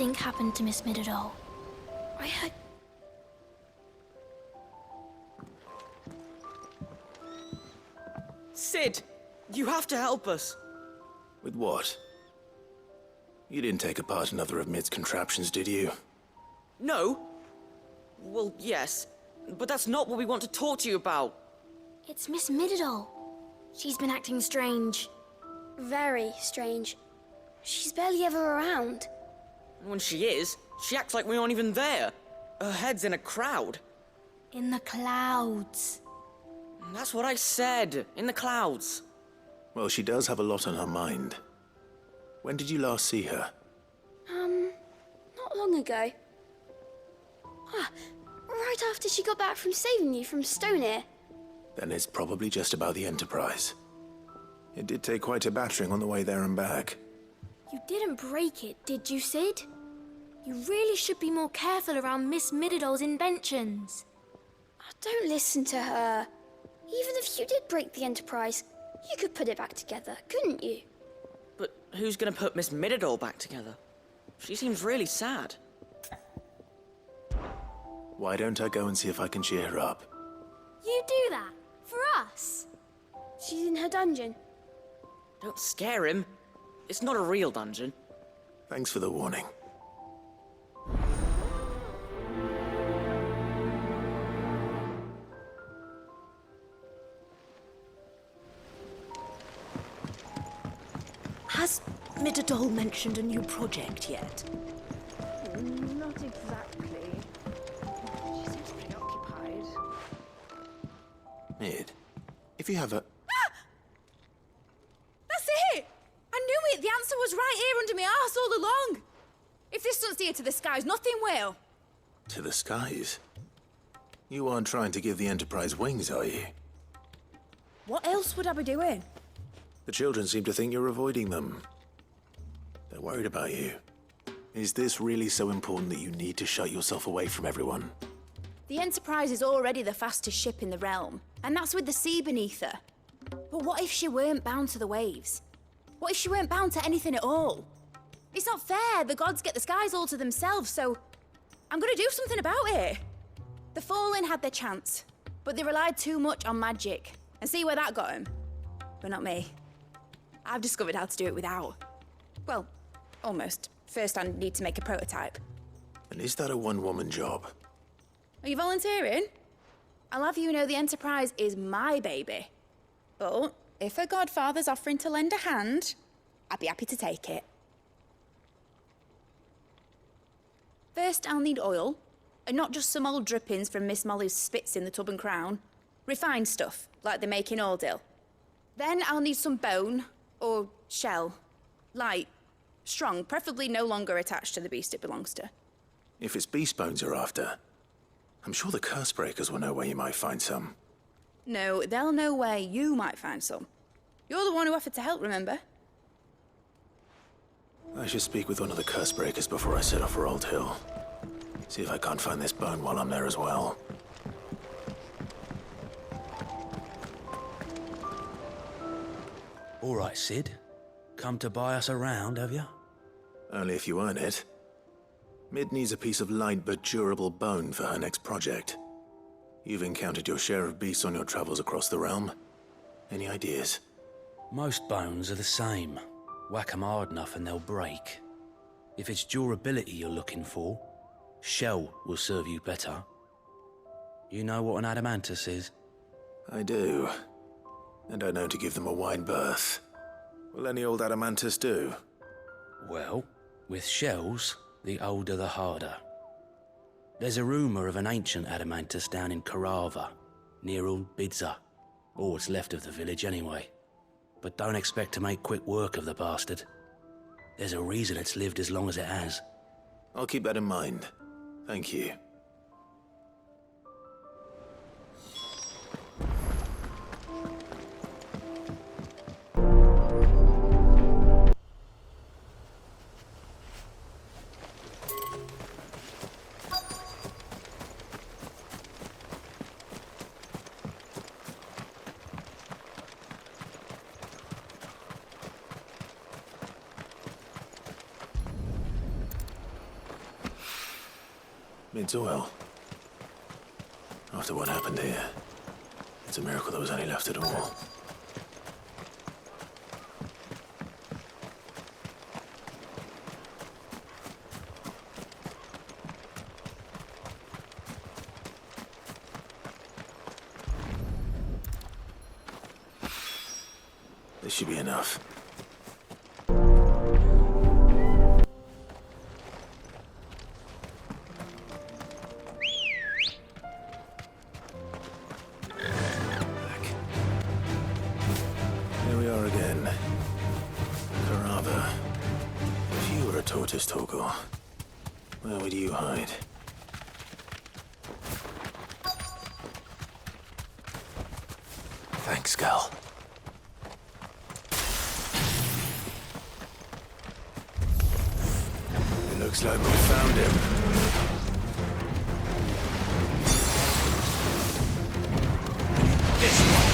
think happened to Miss Middledore? I heard... Sid! You have to help us! With what? You didn't take apart another of Mid's contraptions, did you? No? Well, yes. But that's not what we want to talk to you about. It's Miss Middledore. She's been acting strange. Very strange. She's barely ever around. When she is, she acts like we aren't even there. Her head's in a crowd. In the clouds. That's what I said. In the clouds. Well, she does have a lot on her mind. When did you last see her? Not long ago. Right after she got back from saving you from Stonehenge. Then it's probably just about the Enterprise. It did take quite a battering on the way there and back. You didn't break it, did you, Sid? You really should be more careful around Miss Middledore's inventions. Oh, don't listen to her. Even if you did break the Enterprise, you could put it back together, couldn't you? But who's gonna put Miss Middledore back together? She seems really sad. Why don't I go and see if I can cheer her up? You do that? For us? She's in her dungeon. Don't scare him. It's not a real dungeon. Thanks for the warning. Has Middledore mentioned a new project yet? Not exactly. She seems preoccupied. Mid, if you have a... That's it! I knew it! The answer was right here under my arse all along! If this doesn't steer to the skies, nothing will! To the skies? You aren't trying to give the Enterprise wings, are you? What else would I be doing? The children seem to think you're avoiding them. They're worried about you. Is this really so important that you need to shut yourself away from everyone? The Enterprise is already the fastest ship in the realm, and that's with the sea beneath her. But what if she weren't bound to the waves? What if she weren't bound to anything at all? It's not fair. The gods get the skies all to themselves, so I'm gonna do something about it. The Fallen had their chance, but they relied too much on magic. And see where that got them? But not me. I've discovered how to do it without. Well, almost. First, I need to make a prototype. And is that a one-woman job? Are you volunteering? I'll have you know the Enterprise is my baby. But if her godfather's offering to lend a hand, I'd be happy to take it. First, I'll need oil, and not just some old drippings from Miss Molly's spits in the Tub and Crown. Refined stuff, like they make in Ordill. Then I'll need some bone, or shell. Light, strong, preferably no longer attached to the beast it belongs to. If it's beast bones you're after, I'm sure the curse breakers will know where you might find some. No, they'll know where you might find some. You're the one who offered to help, remember? I should speak with one of the curse breakers before I set off for Old Hill. See if I can't find this bone while I'm there as well. All right, Sid. Come to buy us around, have you? Only if you earn it. Mid needs a piece of light but durable bone for her next project. You've encountered your share of beasts on your travels across the realm. Any ideas? Most bones are the same. Whack 'em hard enough and they'll break. If it's durability you're looking for, shell will serve you better. You know what an adamantus is? I do. And I know to give them a wide berth. Will any old adamantus do? Well, with shells, the older the harder. There's a rumour of an ancient adamantus down in Karava, near Old Bidza. Or what's left of the village anyway. But don't expect to make quick work of the bastard. There's a reason it's lived as long as it has. I'll keep that in mind. Thank you. Mid's oil. After what happened here, it's a miracle there was any left at all. This should be enough. Here we are again. Carava. If you were a tortoise, Torgor, where would you hide? Thanks, Gal. Looks like we found him. This one.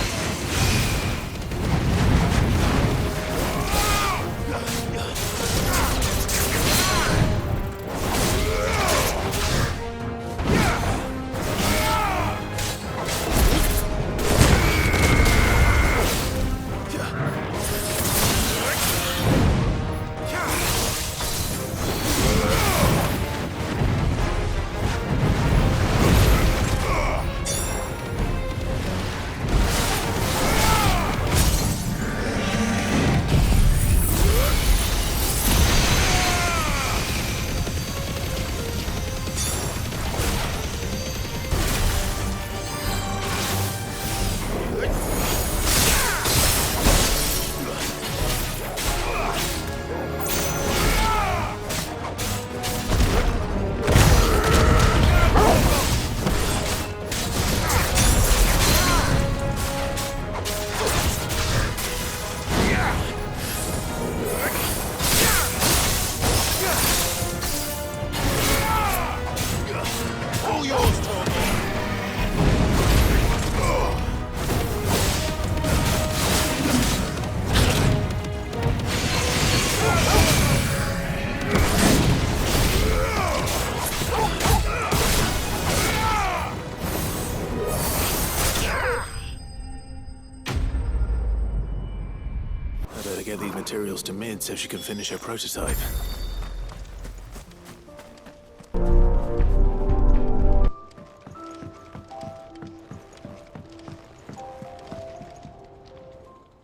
Get these materials to Mid so she can finish her prototype.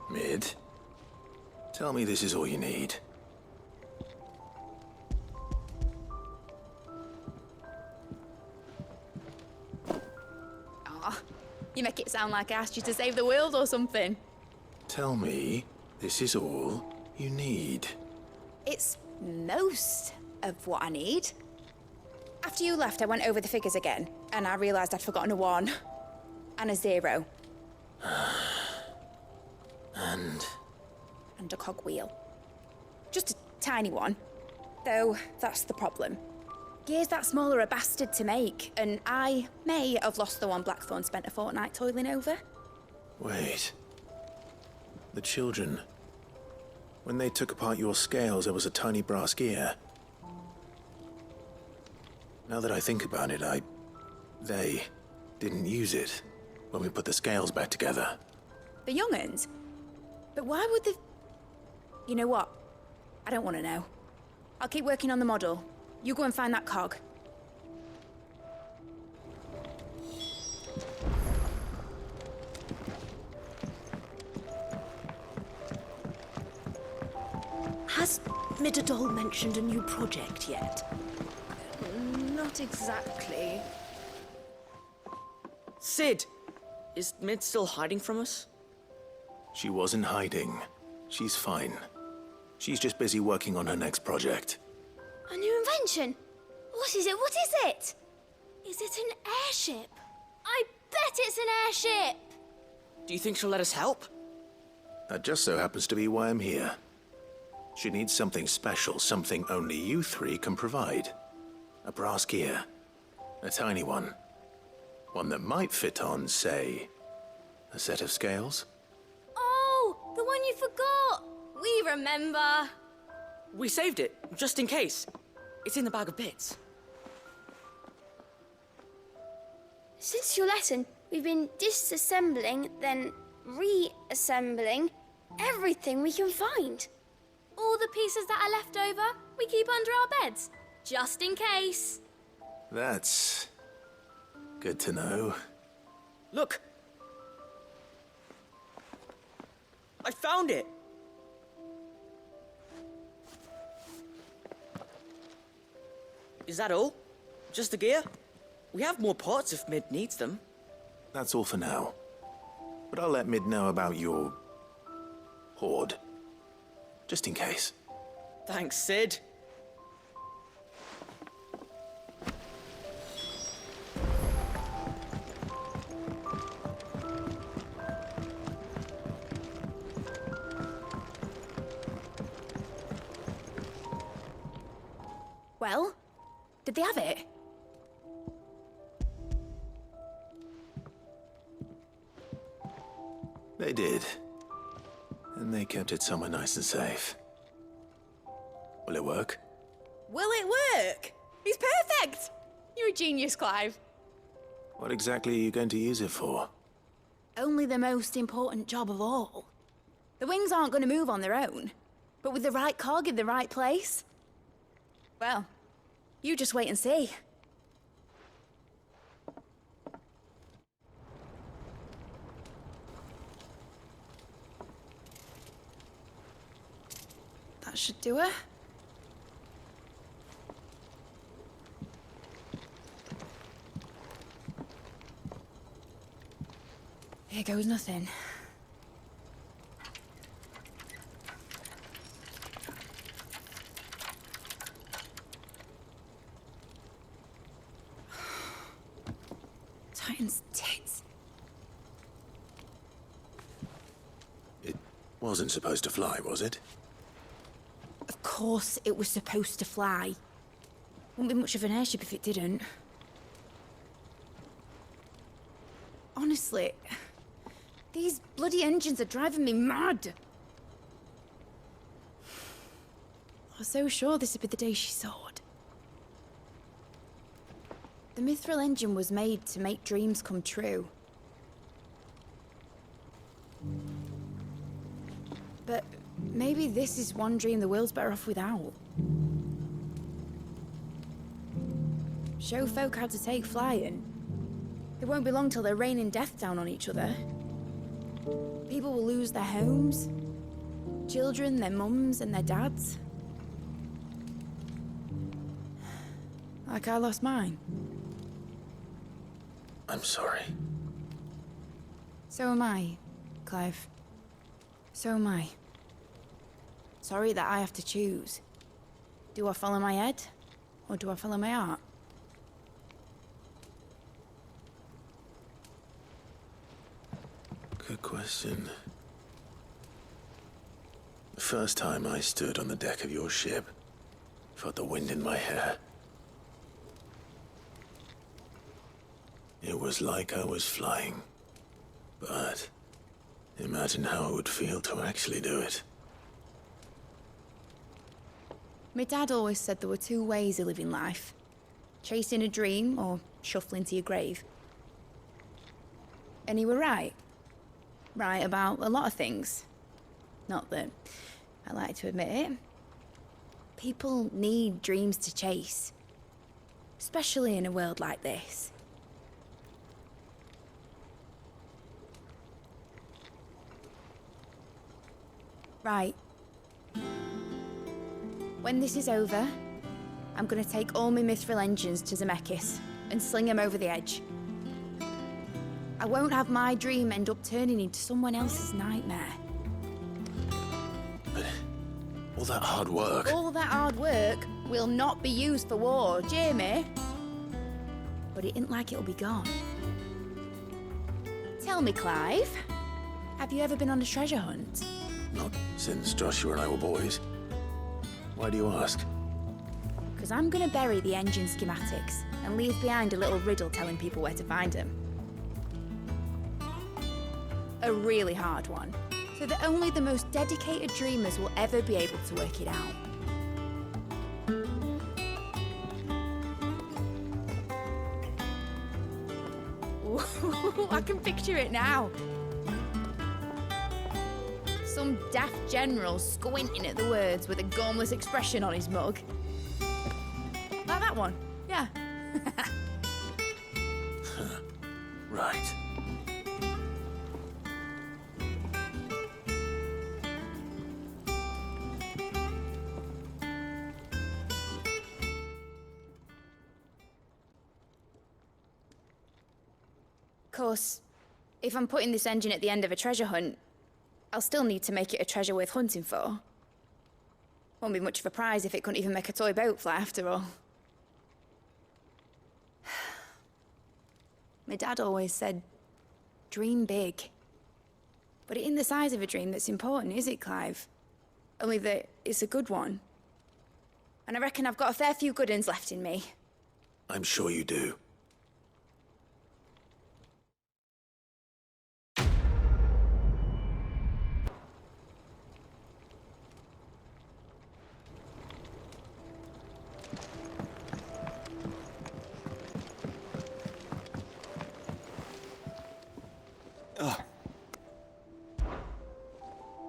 Mid, tell me this is all you need. Aw, you make it sound like I asked you to save the world or something. Tell me this is all you need. It's most of what I need. After you left, I went over the figures again, and I realised I'd forgotten a 1 and a 0. And a cogwheel. Just a tiny one. Though, that's the problem. Gears that small are a bastard to make, and I may have lost the one Blackthorn spent a fortnight toiling over. Wait. The children. When they took apart your scales, there was a tiny brass gear. Now that I think about it, they didn't use it when we put the scales back together. The young'uns? But why would the... You know what? I don't want to know. I'll keep working on the model. You go and find that cog. Has Midadol mentioned a new project yet? Not exactly. Sid! Is Mid still hiding from us? She wasn't hiding. She's fine. She's just busy working on her next project. A new invention? What is it? What is it? Is it an airship? I bet it's an airship! Do you think she'll let us help? That just so happens to be why I'm here. She needs something special, something only you three can provide. A brass gear. A tiny one. One that might fit on, say, a set of scales? Oh, the one you forgot! We remember. We saved it, just in case. It's in the bag of bits. Since your lesson, we've been disassembling, then reassembling everything we can find. All the pieces that are left over, we keep under our beds, just in case. That's good to know. Look! I found it! Is that all? Just the gear? We have more parts if Mid needs them. That's all for now. But I'll let Mid know about your hoard. Just in case. Thanks, Sid. Well, did they have it? They did. And they kept it somewhere nice and safe. Will it work? Will it work? It's perfect! You're a genius, Clive. What exactly are you going to use it for? Only the most important job of all. The wings aren't going to move on their own. But with the right cog in the right place... Well, you just wait and see. That should do it. Here goes nothing. Titan's tits. It wasn't supposed to fly, was it? Of course it was supposed to fly. Wouldn't be much of an airship if it didn't. Honestly, these bloody engines are driving me mad. I was so sure this would be the day she soared. The Mithril engine was made to make dreams come true. But maybe this is one dream the world's better off without. Show folk how to take flying. It won't be long till they're raining death down on each other. People will lose their homes. Children, their mums and their dads. Like I lost mine. I'm sorry. So am I, Clive. So am I. Sorry that I have to choose. Do I follow my head, or do I follow my heart? Good question. The first time I stood on the deck of your ship, felt the wind in my hair. It was like I was flying. But imagine how it would feel to actually do it. My dad always said there were two ways of living life. Chasing a dream or shuffling to your grave. And he were right. Right about a lot of things. Not that I like to admit it. People need dreams to chase. Especially in a world like this. Right. When this is over, I'm gonna take all my Mithril engines to Zemeckis and sling them over the edge. I won't have my dream end up turning into someone else's nightmare. But all that hard work... All that hard work will not be used for war, Jamie. But it ain't like it'll be gone. Tell me, Clive, have you ever been on a treasure hunt? Not since Joshua and I were boys. Why do you ask? Because I'm gonna bury the engine schematics and leave behind a little riddle telling people where to find them. A really hard one, so that only the most dedicated dreamers will ever be able to work it out. I can picture it now. Some daft general squinting at the words with a gormless expression on his mug. Like that one, yeah. Right. Of course, if I'm putting this engine at the end of a treasure hunt, I'll still need to make it a treasure worth hunting for. Won't be much of a prize if it couldn't even make a toy boat fly after all. My dad always said, dream big. But it ain't the size of a dream that's important, is it, Clive? Only that it's a good one. And I reckon I've got a fair few good uns left in me. I'm sure you do.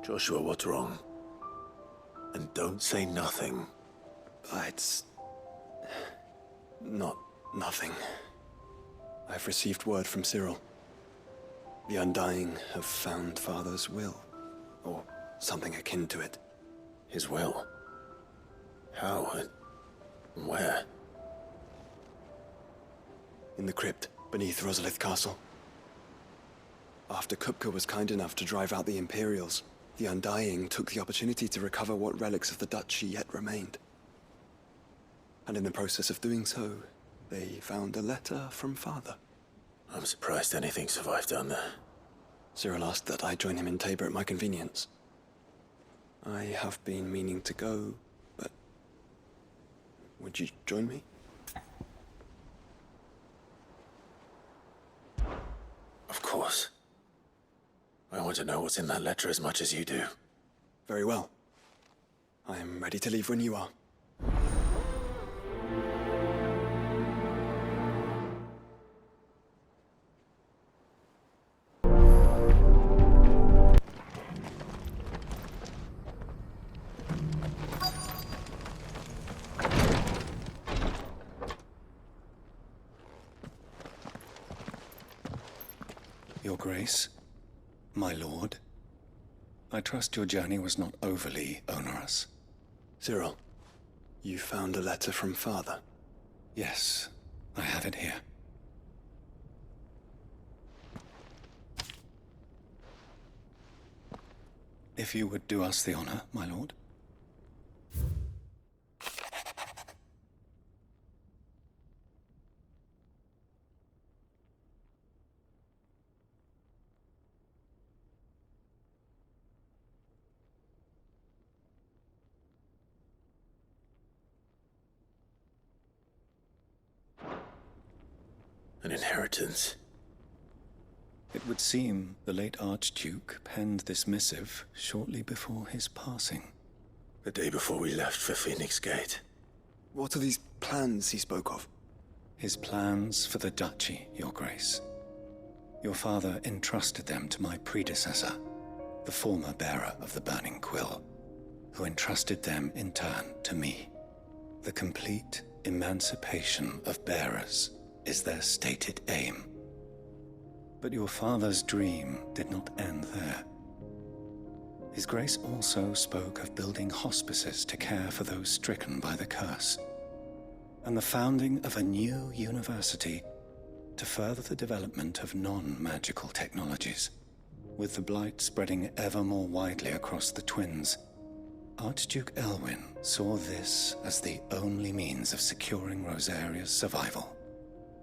Joshua, what's wrong? And don't say nothing. It's not nothing. I've received word from Cyril. The Undying have found Father's will, or something akin to it. His will? How and where? In the crypt beneath Rosalith Castle. After Kupka was kind enough to drive out the Imperials, the Undying took the opportunity to recover what relics of the Duchy yet remained. And in the process of doing so, they found a letter from Father. I'm surprised anything survived down there. Cyril asked that I join him in Tabor at my convenience. I have been meaning to go, but would you join me? Of course. I want to know what's in that letter as much as you do. Very well. I am ready to leave when you are. Your Grace, my lord, I trust your journey was not overly onerous. Cyril, you found a letter from Father? Yes, I have it here. If you would do us the honor, my lord. An inheritance. It would seem the late Archduke penned this missive shortly before his passing. The day before we left for Phoenix Gate. What are these plans he spoke of? His plans for the Duchy, Your Grace. Your father entrusted them to my predecessor, the former bearer of the Burning Quill, who entrusted them in turn to me. The complete emancipation of bearers is their stated aim. But your father's dream did not end there. His Grace also spoke of building hospices to care for those stricken by the curse, and the founding of a new university to further the development of non-magical technologies. With the blight spreading ever more widely across the twins, Archduke Elwyn saw this as the only means of securing Rosaria's survival.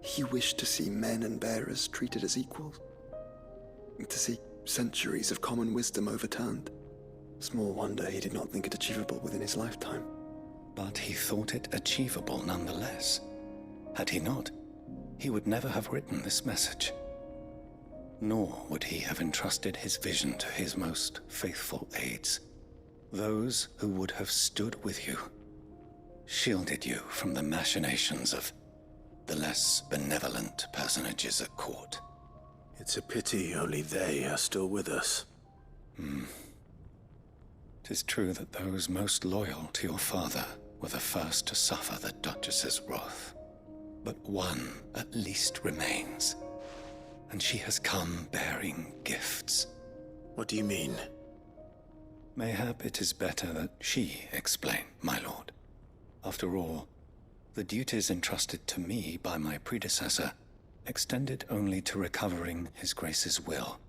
He wished to see men and bearers treated as equals. To see centuries of common wisdom overturned. Small wonder he did not think it achievable within his lifetime. But he thought it achievable nonetheless. Had he not, he would never have written this message. Nor would he have entrusted his vision to his most faithful aides. Those who would have stood with you, shielded you from the machinations of the less benevolent personages at court. It's a pity only they are still with us. 'Tis true that those most loyal to your father were the first to suffer the Duchess's wrath. But one at least remains, and she has come bearing gifts. What do you mean? Mayhap it is better that she explain, my lord. After all, the duties entrusted to me by my predecessor extended only to recovering His Grace's will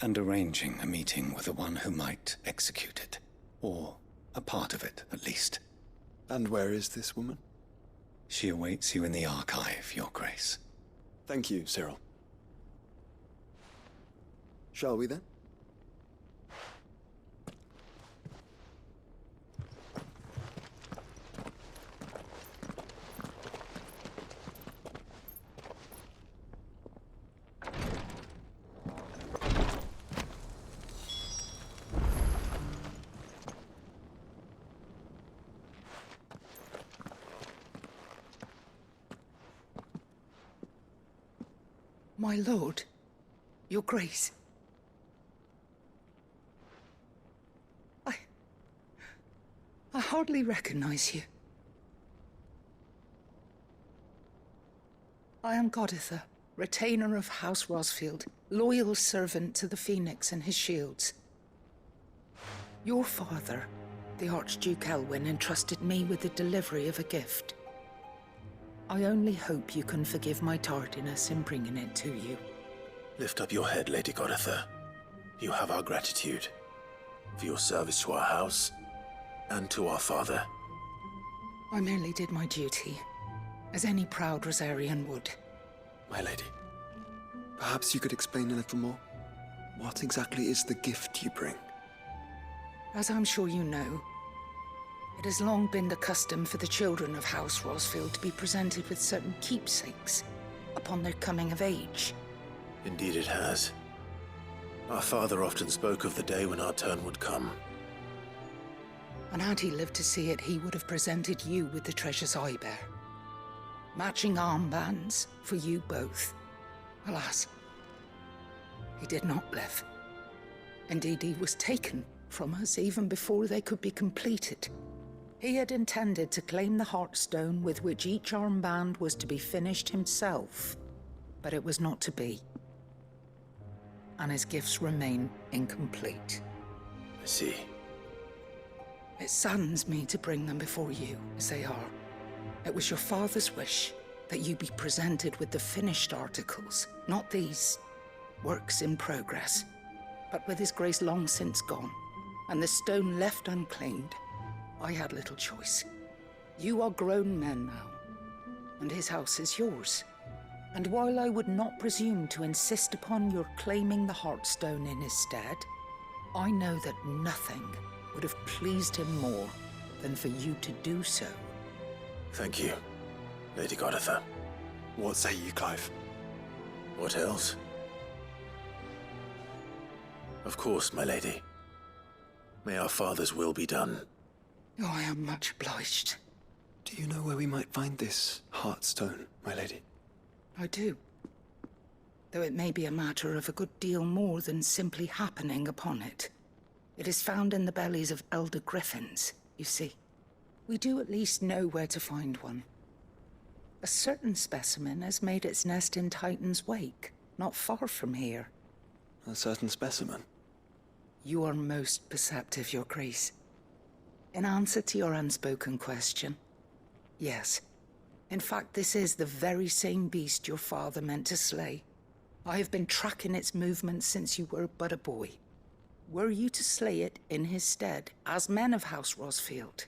and arranging a meeting with the one who might execute it, or a part of it at least. And where is this woman? She awaits you in the archive, Your Grace. Thank you, Cyril. Shall we then? My lord, Your Grace. I hardly recognize you. I am Goditha, retainer of House Rosfield, loyal servant to the Phoenix and his shields. Your father, the Archduke Elwyn, entrusted me with the delivery of a gift. I only hope you can forgive my tardiness in bringing it to you. Lift up your head, Lady Goditha. You have our gratitude for your service to our house and to our father. I merely did my duty, as any proud Rosarian would. My lady, perhaps you could explain a little more? What exactly is the gift you bring? As I'm sure you know, it has long been the custom for the children of House Rosfield to be presented with certain keepsakes upon their coming of age. Indeed it has. Our father often spoke of the day when our turn would come. And had he lived to see it, he would have presented you with the treasures I bear. Matching armbands for you both. Alas, he did not live. Indeed, he was taken from us even before they could be completed. He had intended to claim the Heartstone with which each armband was to be finished himself, but it was not to be. And his gifts remain incomplete. I see. It saddens me to bring them before you, as they are. It was your father's wish that you be presented with the finished articles, not these works in progress. But with His Grace long since gone, and the stone left unclaimed, I had little choice. You are grown men now, and his house is yours. And while I would not presume to insist upon your claiming the Heartstone in his stead, I know that nothing would have pleased him more than for you to do so. Thank you, Lady Goditha. What say you, Clive? What else? Of course, my lady. May our father's will be done. Oh, I am much obliged. Do you know where we might find this Heartstone, my lady? I do. Though it may be a matter of a good deal more than simply happening upon it. It is found in the bellies of elder griffins, you see. We do at least know where to find one. A certain specimen has made its nest in Titan's Wake, not far from here. A certain specimen? You are most perceptive, Your Grace. In answer to your unspoken question, yes. In fact, this is the very same beast your father meant to slay. I have been tracking its movements since you were but a boy. Were you to slay it in his stead, as men of House Rosfield,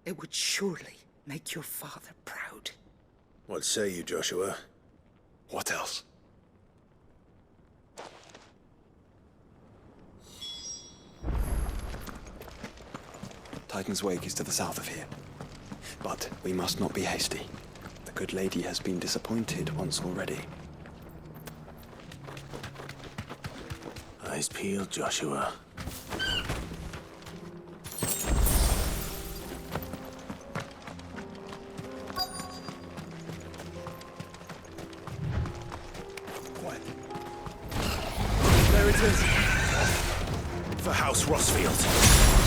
it would surely make your father proud. What say you, Joshua? What else? Titan's Wake is to the south of here. But we must not be hasty. The good lady has been disappointed once already. Eyes peeled, Joshua. Quiet. traitors! For House Rosfield.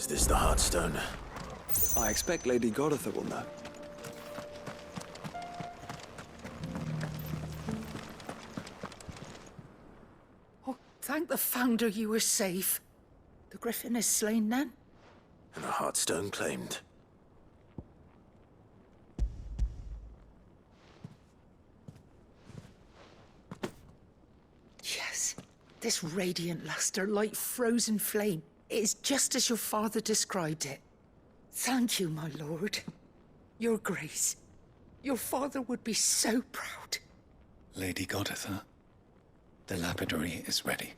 Is this the Heartstone? I expect Lady Goditha will know. Oh, thank the Founder you were safe. The Griffin is slain then? And the Heartstone claimed. Yes. This radiant luster, like frozen flame, it is just as your father described it. Thank you, my lord. Your grace. Your father would be so proud. Lady Goditha, the lapidary is ready.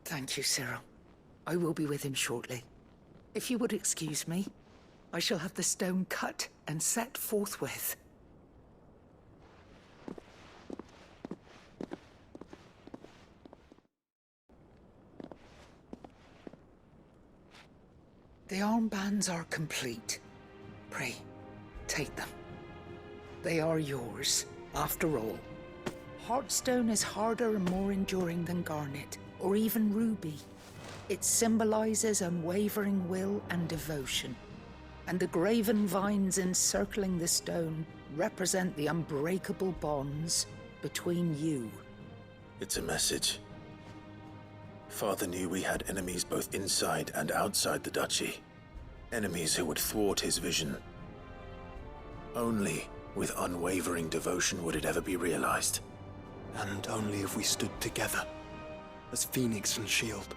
Thank you, Cyril. I will be with him shortly. If you would excuse me, I shall have the stone cut and set forthwith. The armbands are complete. Pray, take them. They are yours, after all. Heartstone is harder and more enduring than garnet, or even ruby. It symbolizes unwavering will and devotion. And the graven vines encircling the stone represent the unbreakable bonds between you. It's a message. Father knew we had enemies both inside and outside the duchy. Enemies who would thwart his vision. Only with unwavering devotion would it ever be realized. And only if we stood together. as Phoenix and Shield,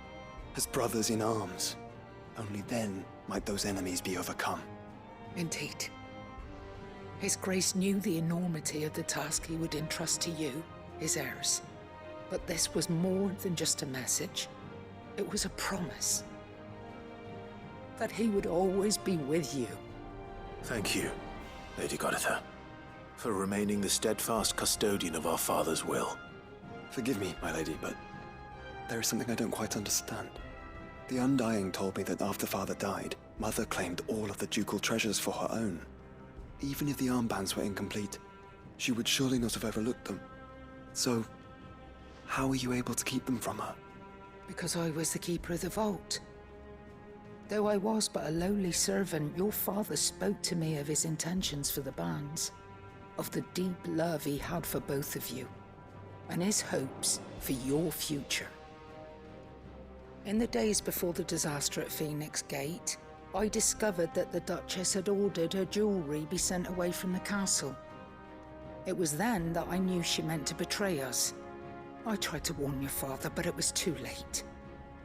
as brothers in arms. Only then might those enemies be overcome. Indeed. His Grace knew the enormity of the task he would entrust to you, his heirs. But this was more than just a message. It was a promise. That he would always be with you. Thank you, Lady Goditha, for remaining the steadfast custodian of our father's will. Forgive me, my lady, but there is something I don't quite understand. The Undying told me that after Father died, Mother claimed all of the ducal treasures for her own. Even if the armbands were incomplete, she would surely not have overlooked them. So, how were you able to keep them from her? Because I was the keeper of the vault. Though I was but a lowly servant, your father spoke to me of his intentions for the bands, of the deep love he had for both of you, and his hopes for your future. In the days before the disaster at Phoenix Gate, I discovered that the Duchess had ordered her jewelry be sent away from the castle. It was then that I knew she meant to betray us. I tried to warn your father, but it was too late.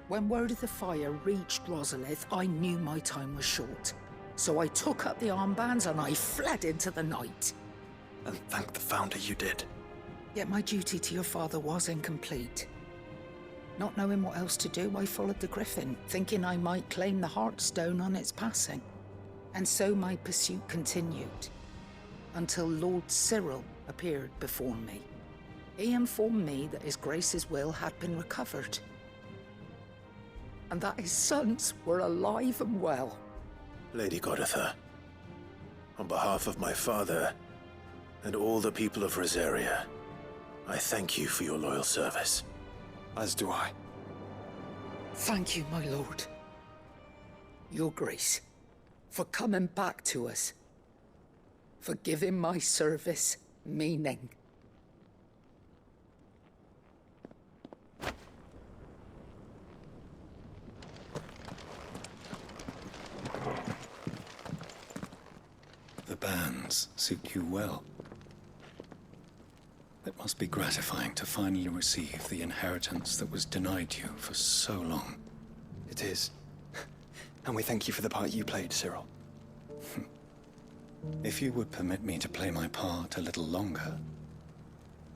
When word of the fire reached Rosalith, I knew my time was short. So I took up the armbands and I fled into the night. And thank the Founder you did. Yet my duty to your father was incomplete. Not knowing what else to do, I followed the Griffin, thinking I might claim the Heartstone on its passing. And so my pursuit continued, until Lord Cyril appeared before me. He informed me that His Grace's will had been recovered, and that his sons were alive and well. Lady Goditha, on behalf of my father and all the people of Rosaria, I thank you for your loyal service. As do I. Thank you, my lord. Your Grace, for coming back to us, for giving my service meaning. The bands suit you well. It must be gratifying to finally receive the inheritance that was denied you for so long. It is. And we thank you for the part you played, Cyril. If you would permit me to play my part a little longer,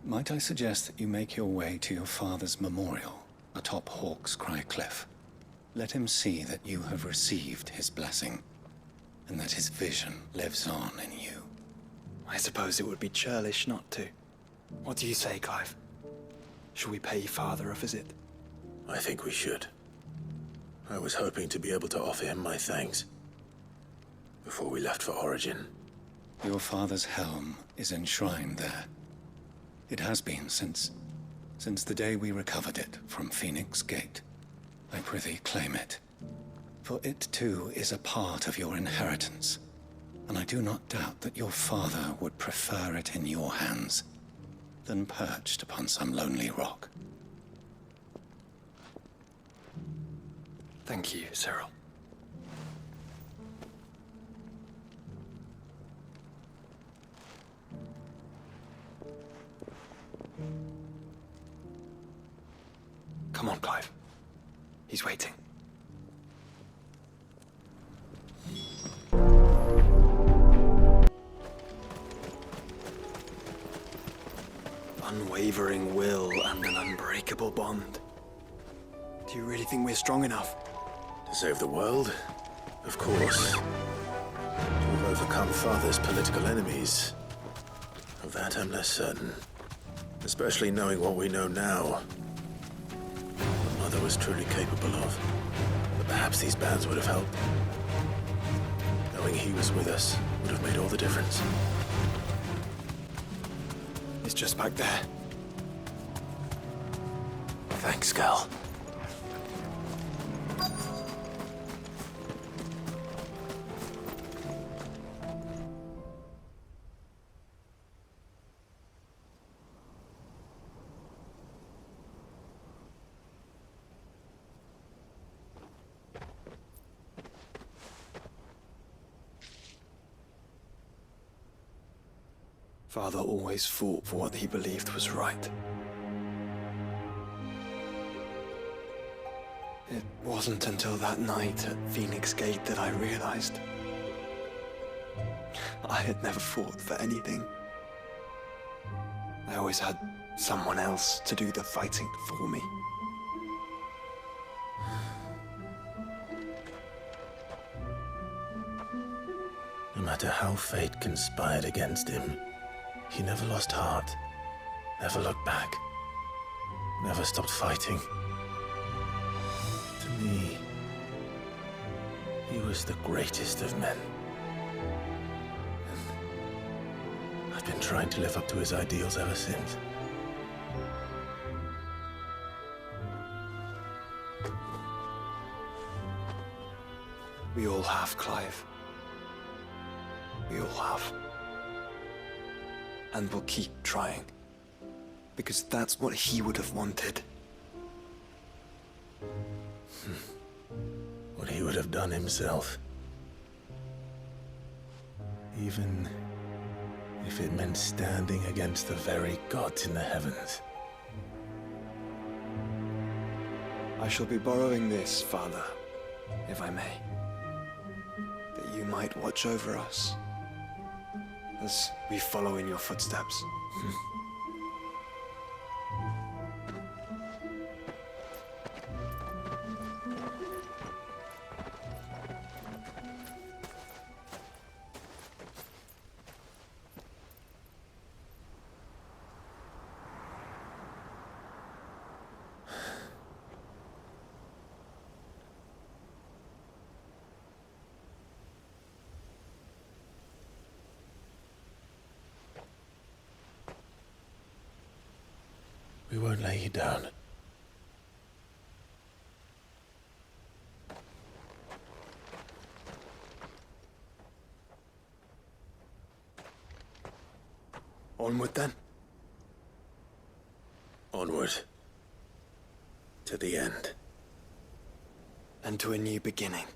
might I suggest that you make your way to your father's memorial atop Hawk's Cry Cliff? Let him see that you have received his blessing, and that his vision lives on in you. I suppose it would be churlish not to. What do you say, Clive? Shall we pay Father a visit? I think we should. I was hoping to be able to offer him my thanks before we left for Origin. Your father's helm is enshrined there. It has been since the day we recovered it from Phoenix Gate. I prithee claim it, for it too is a part of your inheritance, and I do not doubt that your father would prefer it in your hands than perched upon some lonely rock. Thank you, Cyril. Come on, Clive. He's waiting. Unwavering will and an unbreakable bond. Do you really think we're strong enough? To save the world? Of course. To have overcome Father's political enemies? Of that I'm less certain. Especially knowing what we know now. What Mother was truly capable of. But perhaps these bands would have helped. Knowing he was with us would have made all the difference. It's just back there. Thanks, Gal. Father always fought for what he believed was right. It wasn't until that night at Phoenix Gate that I realized I had never fought for anything. I always had someone else to do the fighting for me. No matter how fate conspired against him, he never lost heart, never looked back, never stopped fighting. To me, he was the greatest of men. And I've been trying to live up to his ideals ever since. We all have, Clive. We all have. And we'll keep trying. Because that's what he would have wanted. What he would have done himself. Even if it meant standing against the very gods in the heavens. I shall be borrowing this, Father, if I may. That you might watch over us as we follow in your footsteps. We won't lay you down. Onward then. Onward. To the end. And to a new beginning.